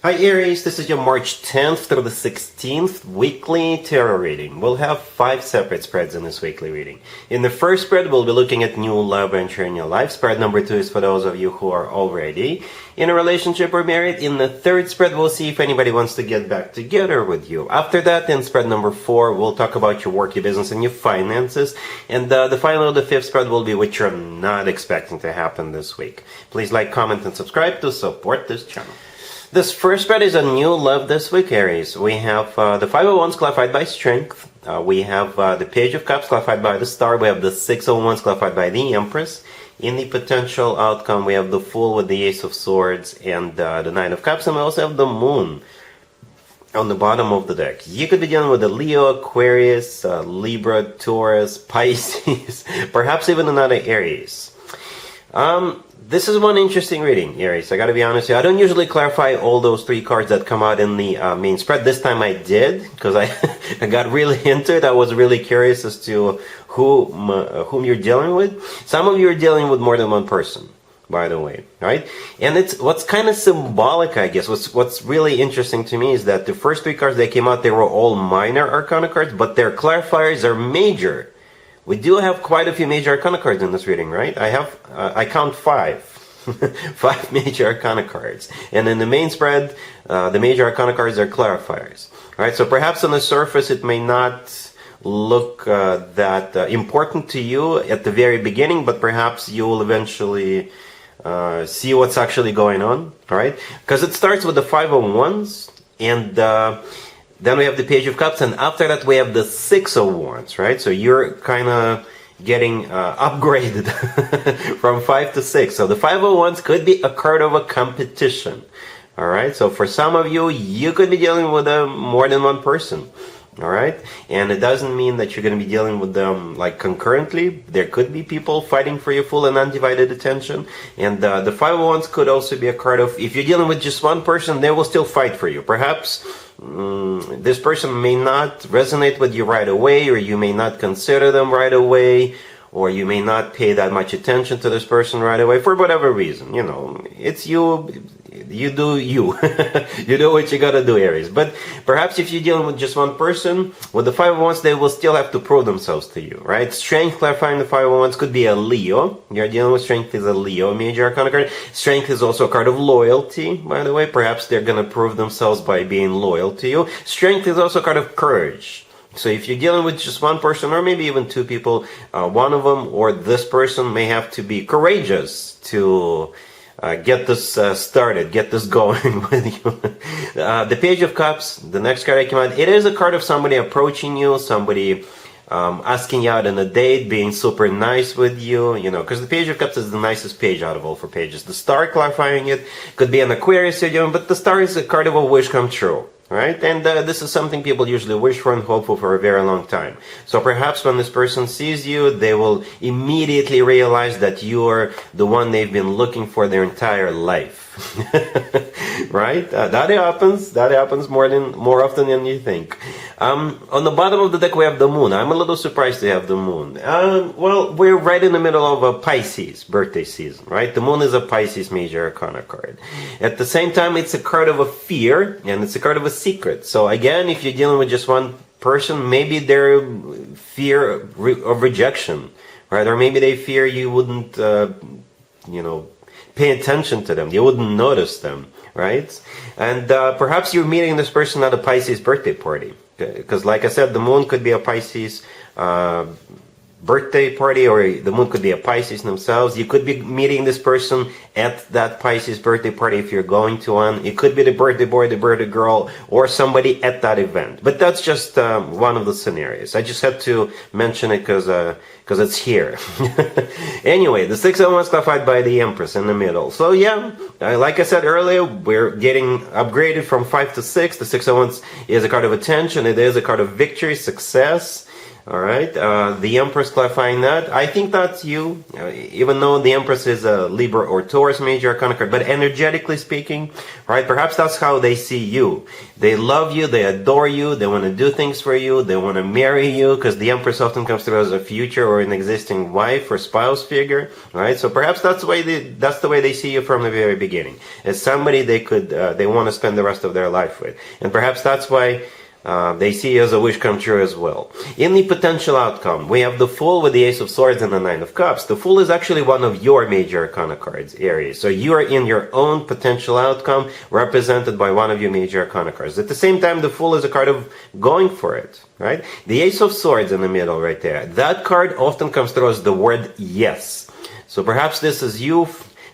Hi Aries, this is your March 10th through the 16th weekly tarot reading. We'll have 5 separate spreads in this weekly reading. In the first spread, we'll be looking at new love venture in your life. Spread number 2 is for those of you who are already in a relationship or married. In the third spread, we'll see if anybody wants to get back together with you. After that, in spread number 4, we'll talk about your work, your business, and your finances. And the final of the 5th spread will be what you're not expecting to happen this week. Please like, comment, and subscribe to support this channel. This first spread is a new love this week, Aries. We have the Five of Wands clarified by Strength. We have the Page of Cups clarified by the Star. We have the Six of Wands clarified by the Empress. In the potential outcome, we have the Fool with the Ace of Swords and the Nine of Cups. And we also have the Moon on the bottom of the deck. You could be dealing with a Leo, Aquarius, Libra, Taurus, Pisces, perhaps even another Aries. This is one interesting reading, Aries. I gotta be honest with you. I don't usually clarify all those 3 cards that come out in the main spread. This time I did, because I got really into it. I was really curious as to whom you're dealing with. Some of you are dealing with more than one person, by the way, right? And it's what's kind of symbolic, I guess. What's really interesting to me is that the first 3 cards that came out, they were all minor arcana cards, but their clarifiers are major. We do have quite a few major arcana cards in this reading, right? I count 5. 5 major arcana cards. And in the main spread, the major arcana cards are clarifiers. Right? So perhaps on the surface it may not look that important to you at the very beginning, but perhaps you will eventually see what's actually going on. Right? Because it starts with the Five of Wands, and then we have the Page of Cups, and after that we have the Six of Wands, right? So you're kind of getting upgraded from 5 to 6. So the Five of Wands could be a card of a competition, all right? So for some of you, you could be dealing with more than one person, all right? And it doesn't mean that you're going to be dealing with them like concurrently. There could be people fighting for your full and undivided attention. And the Five of Wands could also be a card of, if you're dealing with just one person, they will still fight for you. Perhaps this person may not resonate with you right away, or you may not consider them right away, or you may not pay that much attention to this person right away for whatever reason. You know, it's you. You do you. You do what you gotta do, Aries. But perhaps if you're dealing with just one person, with the Five of Wands, they will still have to prove themselves to you, right? Strength clarifying the Five of Wands could be a Leo. You're dealing with Strength is a Leo major arcana card. Strength is also a card of loyalty, by the way. Perhaps they're gonna prove themselves by being loyal to you. Strength is also a card of courage. So if you're dealing with just one person, or maybe even 2 people, one of them or this person may have to be courageous to get this started, get this going with you. The Page of Cups, the next card that came out, it is a card of somebody approaching you, somebody asking you out on a date, being super nice with you, you know, because the Page of Cups is the nicest page out of all 4 pages. The Star clarifying it could be an Aquarius you're doing, but the Star is a card of a wish come true. Right? And this is something people usually wish for and hope for a very long time. So perhaps when this person sees you, they will immediately realize that you're the one they've been looking for their entire life. Right? That happens more often than you think. On the bottom of the deck we have the Moon. I'm a little surprised to have the Moon. Well, we're right in the middle of a Pisces birthday season, right? The Moon is a Pisces major arcana card. At the same time, it's a card of a fear, and it's a card of a secret. So again, if you're dealing with just one person, maybe their fear of rejection, right? Or maybe they fear you wouldn't, pay attention to them. You wouldn't notice them, right? And perhaps you're meeting this person at a Pisces birthday party. Because like I said, the Moon could be a Pisces birthday party, or the Moon could be a Pisces themselves. You could be meeting this person at that Pisces birthday party if you're going to one. It could be the birthday boy, the birthday girl, or somebody at that event. But that's just one of the scenarios. I just had to mention it because it's here. Anyway, the Six of Wands clarified by the Empress in the middle. So yeah, like I said earlier, we're getting upgraded from 5 to 6. The Six of Wands is a card of attention. It is a card of victory, success. All right, the Empress clarifying that. I think that's you, even though the Empress is a Libra or Taurus major arcana card, but energetically speaking, right, perhaps that's how they see you. They love you, they adore you, they want to do things for you, they want to marry you, because the Empress often comes through as a future or an existing wife or spouse figure, right? So perhaps that's the way they see you from the very beginning, as somebody they want to spend the rest of their life with, and perhaps that's why they see you as a wish come true as well. In the potential outcome, we have the Fool with the Ace of Swords and the Nine of Cups. The Fool is actually one of your major arcana cards, Aries. So you are in your own potential outcome, represented by one of your major arcana cards. At the same time, the Fool is a card of going for it, right? The Ace of Swords in the middle right there. That card often comes through as the word yes. So perhaps this is you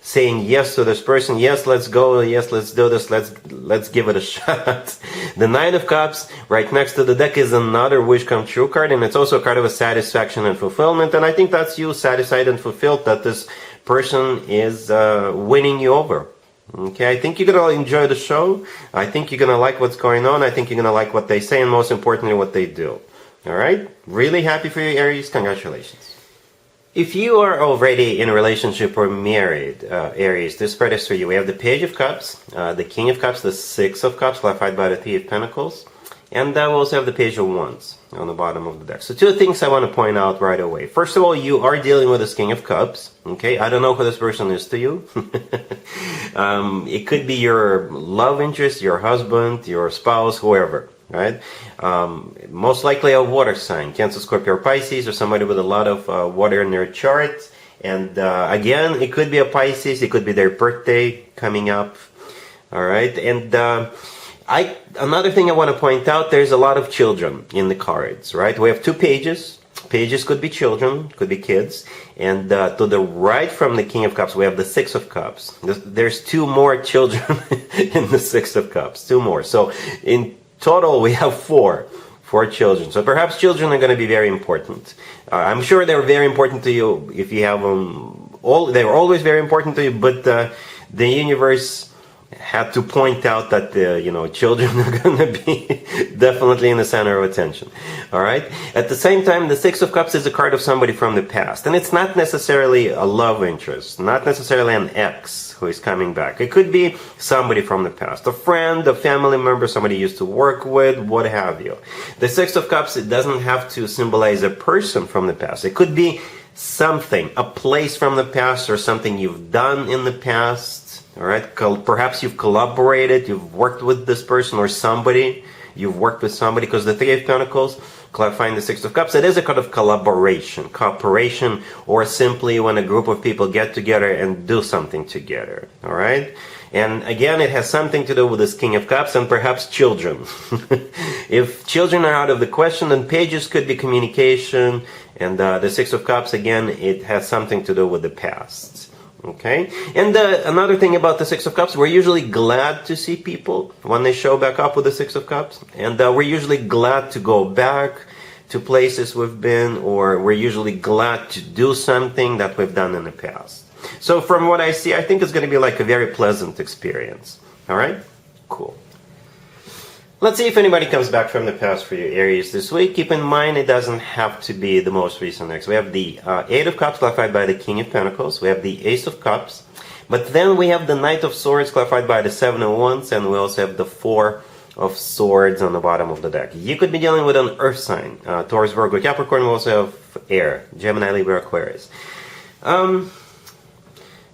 saying yes to this person. Yes, let's go. Yes, let's do this. Let's give it a shot. The Nine of Cups right next to the deck is another wish come true card, and it's also a card of a satisfaction and fulfillment. And I think that's you, satisfied and fulfilled that this person is winning you over. Okay, I think you're gonna enjoy the show. I think you're gonna like what's going on. I think you're gonna like what they say, and most importantly, what they do. All right, really happy for you, Aries. Congratulations. If you are already in a relationship or married, Aries, this spread is for you. We have the Page of Cups, the King of Cups, the Six of Cups, clarified by the Three of Pentacles, and we also have the Page of Wands on the bottom of the deck. So two things I want to point out right away. First of all, you are dealing with this King of Cups. Okay, I don't know who this person is to you. It could be your love interest, your husband, your spouse, whoever. Right? Most likely a water sign, Cancer, Scorpio, or Pisces, or somebody with a lot of water in their chart. And again, it could be a Pisces, it could be their birthday coming up. All right, and another thing I want to point out, there's a lot of children in the cards, right? We have two pages. Pages could be children, could be kids. And to the right from the King of Cups, we have the Six of Cups. There's two more children in the Six of Cups, two more. So in total, we have four children. So perhaps children are going to be very important. I'm sure they're very important to you if you have them. They're always very important to you, but the universe had to point out that children are going to be definitely in the center of attention. All right. At the same time, the Six of Cups is a card of somebody from the past, and it's not necessarily a love interest, not necessarily an ex who is coming back. It could be somebody from the past, a friend, a family member, somebody you used to work with, what have you. The Six of Cups, it doesn't have to symbolize a person from the past. It could be something, a place from the past, or something you've done in the past. All right, perhaps you've collaborated, you've worked with this person or somebody, you've worked with somebody, because the Three of Pentacles, clarifying the Six of Cups, it is a kind of collaboration, cooperation, or simply when a group of people get together and do something together. All right, and again, it has something to do with this King of Cups and perhaps children. If children are out of the question, then pages could be communication, and the Six of Cups, again, it has something to do with the past. Okay, and another thing about the Six of Cups, we're usually glad to see people when they show back up with the Six of Cups, and we're usually glad to go back to places we've been, or we're usually glad to do something that we've done in the past. So from what I see, I think it's going to be like a very pleasant experience. All right, cool. Let's see if anybody comes back from the past for you, Aries, this week. Keep in mind, it doesn't have to be the most recent ex. We have the Eight of Cups, clarified by the King of Pentacles. We have the Ace of Cups. But then we have the Knight of Swords, clarified by the Seven of Wands. And we also have the Four of Swords on the bottom of the deck. You could be dealing with an earth sign. Taurus, Virgo, Capricorn. We also have air. Gemini, Libra, Aquarius.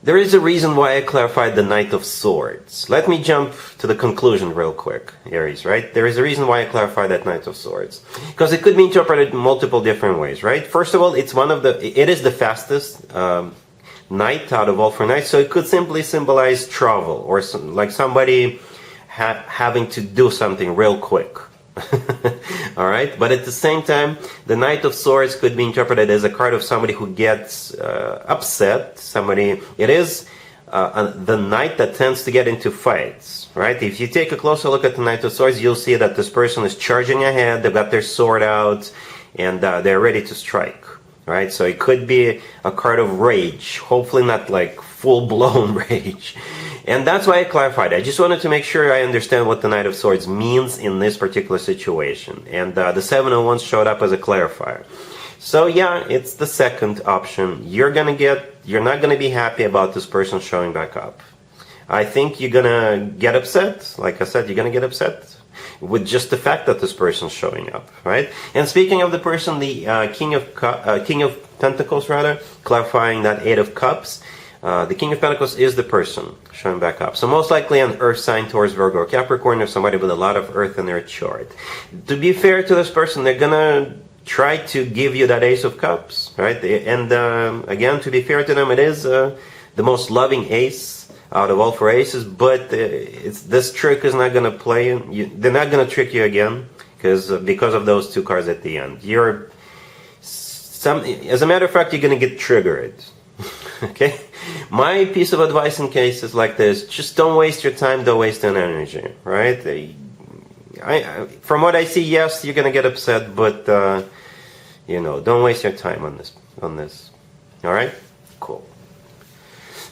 There is a reason why I clarified the Knight of Swords. Let me jump to the conclusion real quick, Aries, right? There is a reason why I clarified that Knight of Swords. Because it could be interpreted in multiple different ways, right? First of all, it is the fastest knight out of all four knights, so it could simply symbolize travel, or like somebody having to do something real quick. All right, but at the same time, the Knight of Swords could be interpreted as a card of somebody who gets upset. It is the knight that tends to get into fights, right? If you take a closer look at the Knight of Swords, you'll see that this person is charging ahead. They've got their sword out, and they're ready to strike, right? So it could be a card of rage, hopefully not like full-blown rage. And that's why I clarified. I just wanted to make sure I understand what the Knight of Swords means in this particular situation. And the Seven of Wands showed up as a clarifier. So yeah, it's the second option. You're not gonna be happy about this person showing back up. I think you're gonna get upset. Like I said, you're gonna get upset with just the fact that this person's showing up, right? And speaking of the person, the King of Pentacles, rather, clarifying that Eight of Cups. The King of Pentacles is the person showing back up. So most likely an Earth sign, Taurus, Virgo, or Capricorn, or somebody with a lot of Earth in their chart. To be fair to this person, they're gonna try to give you that Ace of Cups, right? And again, to be fair to them, it is the most loving ace out of all four aces, but this trick is not going to play. They're not going to trick you again because of those two cards at the end. As a matter of fact, you're going to get triggered. Okay? My piece of advice in cases like this, just don't waste your time, don't waste an energy, right? From what I see, yes, you're going to get upset, but don't waste your time on this. All right? Cool.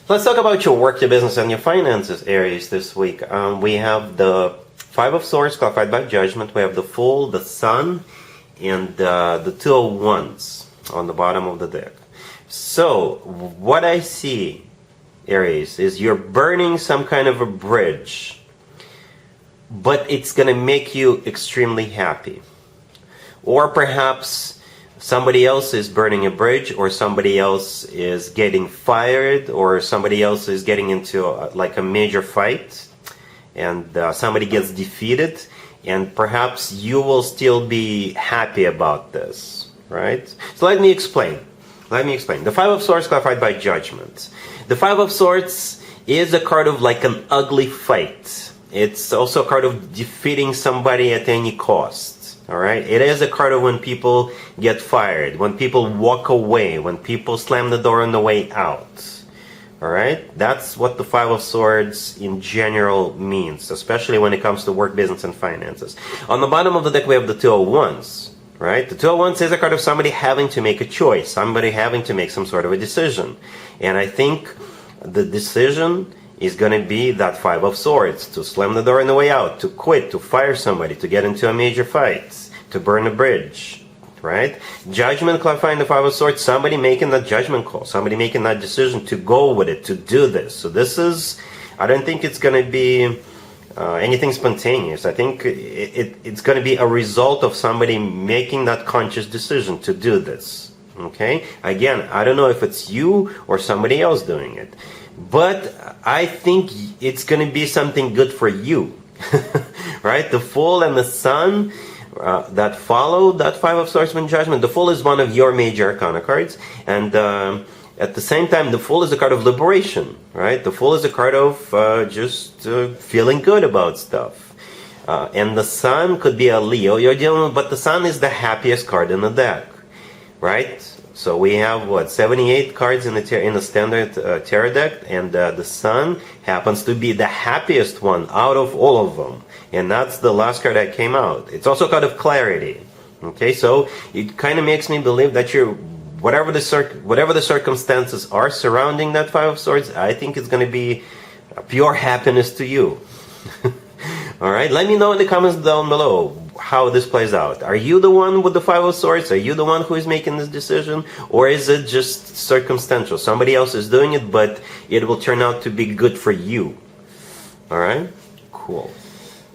Let's talk about your work, your business, and your finances, Aries, this week. We have the Five of Swords, clarified by Judgment. We have the Fool, the Sun, and the Two of Wands on the bottom of the deck. So, what I see, Aries, is you're burning some kind of a bridge, but it's going to make you extremely happy. Or perhaps somebody else is burning a bridge, or somebody else is getting fired, or somebody else is getting into like a major fight, and somebody gets defeated, and perhaps you will still be happy about this, right? So let me explain. The Five of Swords clarified by Judgment. The Five of Swords is a card of like an ugly fight. It's also a card of defeating somebody at any cost. All right? It is a card of when people get fired, when people walk away, when people slam the door on the way out. All right? That's what the Five of Swords in general means, especially when it comes to work, business, and finances. On the bottom of the deck, we have the Two of Wands. Right? The Two of Wands is a card of somebody having to make a choice, somebody having to make some sort of a decision. And I think the decision is going to be that Five of Swords, to slam the door on the way out, to quit, to fire somebody, to get into a major fight, to burn a bridge. Right? Judgment clarifying the Five of Swords, somebody making that judgment call, somebody making that decision to go with it, to do this. So this is, I don't think it's going to be anything spontaneous. I think it's going to be a result of somebody making that conscious decision to do this. Okay? Again, I don't know if it's you or somebody else doing it, but I think it's going to be something good for you. Right? The Fool and the Sun that follow that Five of Swords in Judgment. The Fool is one of your major arcana cards, and at the same time, the Fool is a card of liberation, right? The Fool is a card of just feeling good about stuff. And the Sun could be a Leo you're dealing with, but the Sun is the happiest card in the deck, right? So we have, 78 cards in the standard tarot deck, and the Sun happens to be the happiest one out of all of them. And that's the last card that came out. It's also a card of clarity, okay? So it kind of makes me believe that whatever the circumstances are surrounding that Five of Swords, I think it's going to be pure happiness to you. All right, let me know in the comments down below how this plays out. Are you the one with the Five of Swords? Are you the one who is making this decision? Or is it just circumstantial? Somebody else is doing it, but it will turn out to be good for you. All right, cool.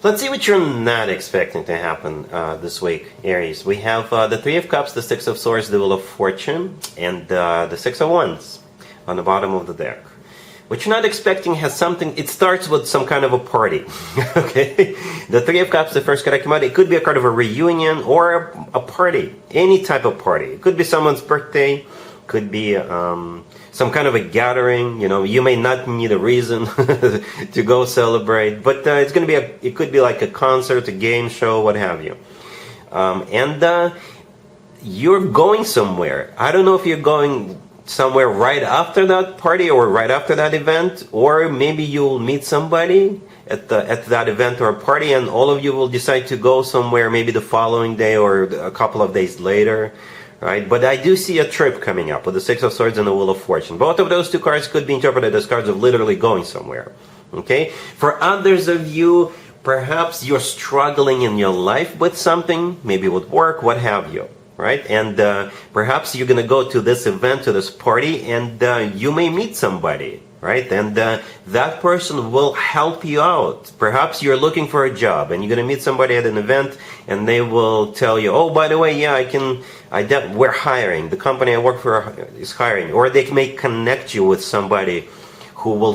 Let's see what you're not expecting to happen this week, Aries. We have the Three of Cups, the Six of Swords, the Wheel of Fortune, and the Six of Wands on the bottom of the deck. What you're not expecting has something, it starts with some kind of a party. Okay? The Three of Cups, the first card that came out, it could be a card of a reunion or a party, any type of party. It could be someone's birthday, could be some kind of a gathering. You may not need a reason to go celebrate, but it's going to be it could be like a concert, a game show, what have you. And you're going somewhere. I don't know if you're going somewhere right after that party or right after that event, or maybe you'll meet somebody at that event or party, and all of you will decide to go somewhere maybe the following day or a couple of days later. Right? But I do see a trip coming up with the Six of Swords and the Wheel of Fortune. Both of those two cards could be interpreted as cards of literally going somewhere. Okay? For others of you, perhaps you're struggling in your life with something, maybe with work, what have you, right? And perhaps you're going to go to this event, to this party, and you may meet somebody, right? And that person will help you out. Perhaps you're looking for a job, and you're going to meet somebody at an event, and they will tell you, oh, by the way, yeah, we're hiring. The company I work for is hiring. Or they may connect you with somebody who will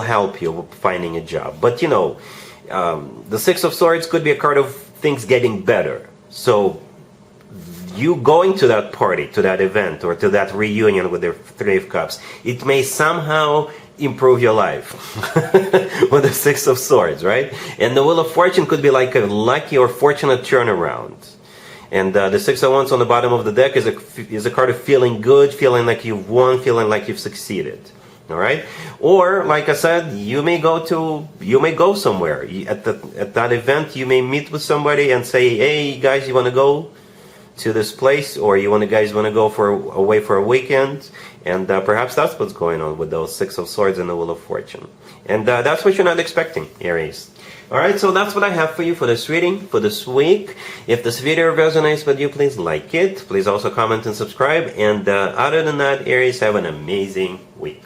help you with finding a job. But the Six of Swords could be a card of things getting better. So you going to that party, to that event, or to that reunion with the Three of Cups, it may somehow improve your life with the Six of Swords, right? And the Wheel of Fortune could be like a lucky or fortunate turnaround. And the Six of Wands on the bottom of the deck is a card of feeling good, feeling like you've won, feeling like you've succeeded. All right, or like I said, you may go somewhere at that event. You may meet with somebody and say, "Hey guys, you want to go to this place, or guys want to go away for a weekend?" And perhaps that's what's going on with those Six of Swords and the Wheel of Fortune. And that's what you're not expecting, Aries. Alright, so that's what I have for you for this reading, for this week. If this video resonates with you, please like it. Please also comment and subscribe. And other than that, Aries, have an amazing week.